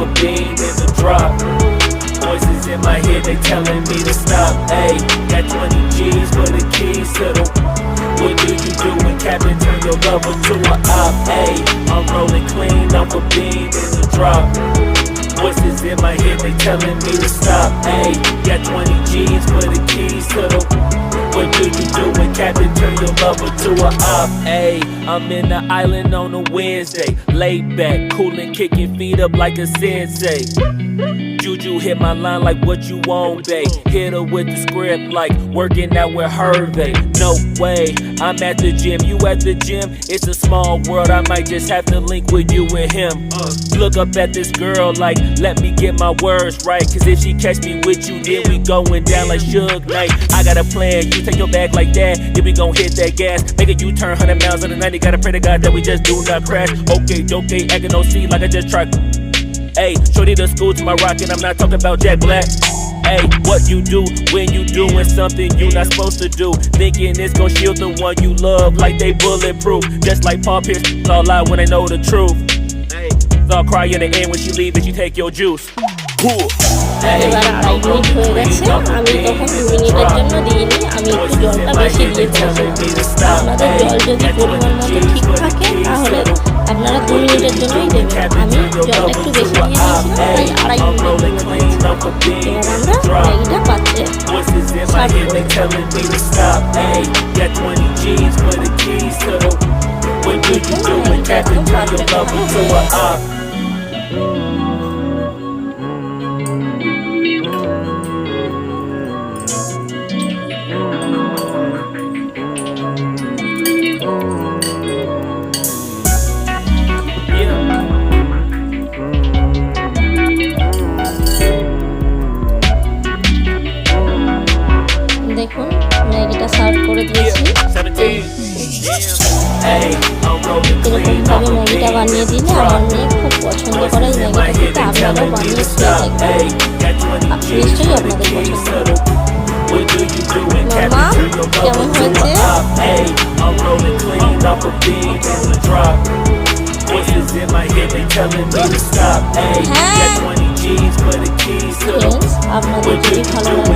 a bean in the drop. Voices in my head, they telling me to stop. Ayy, got 20 G's for the keys to the. What do you do when Captain turn your lover to a op? Ayy, I'm rolling clean off a bean in the drop. Voices in my head, they telling me to stop. Ayy, got 20 G's for the keys to the. What do you do when Captain turn your lover to a op? Ayy, I'm in the island on a Wednesday, laid back, coolin', kicking feet up like a sensei. Juju hit my line like what you want, babe. Hit her with the script like working out with Hervey. No way, I'm at the gym, you at the gym. It's a small world, I might just have to link with you and him. Look up at this girl like, let me get my words right. Cause if she catch me with you, then we going down like Suge Knight. I got a plan, you take your bag like that, then we gon' hit that gas. Make a U-turn 100 miles on the 90, gotta pray to God that we just do not crash. Okay, acting no C like I just tried. Ayy, shorty the school to my rocket, I'm not talking about Jack Black. Ayy, what you do when you doing something you not supposed to do? Thinking it's gon' shield the one you love like they bulletproof. Just like Paul Pierce, it's all lie when they know the truth. Ayy, I'll cry in the end when she leave and she take your juice. এবার 2.5 minute হয়ে গেছে, আমি তখন 2 মিনিটের জন্য দিইনি, আমি একটু জলটা বেশি দিয়ে দিয়েছি। আপনাদের জল যদি পরিমাণ মতো ঠিক থাকে তাহলে আপনারা 2 মিনিটের জন্যই দেবেন। আমি জলটা একটু বেশি দিয়ে দিয়েছিলাম, তাই 2.5 মিনিট দিয়েছি। এবার আমরা ম্যাগিটা পাত্রে সার্ভ করে দেখুন ম্যাগিটা সার্ভ করে দিয়েছি। এরকমভাবে ম্যাগিটা বানিয়ে দিলে আমার মেয়ে খুব পছন্দ করে এই ম্যাগিটা, আপনারাও বানিয়ে খেয়ে দেখবেন, নিশ্চয়ই আপনাদের পছন্দ। মামা কেমন হয়েছে? হ্যাঁ, আপনাদের যদি ভালো লাগে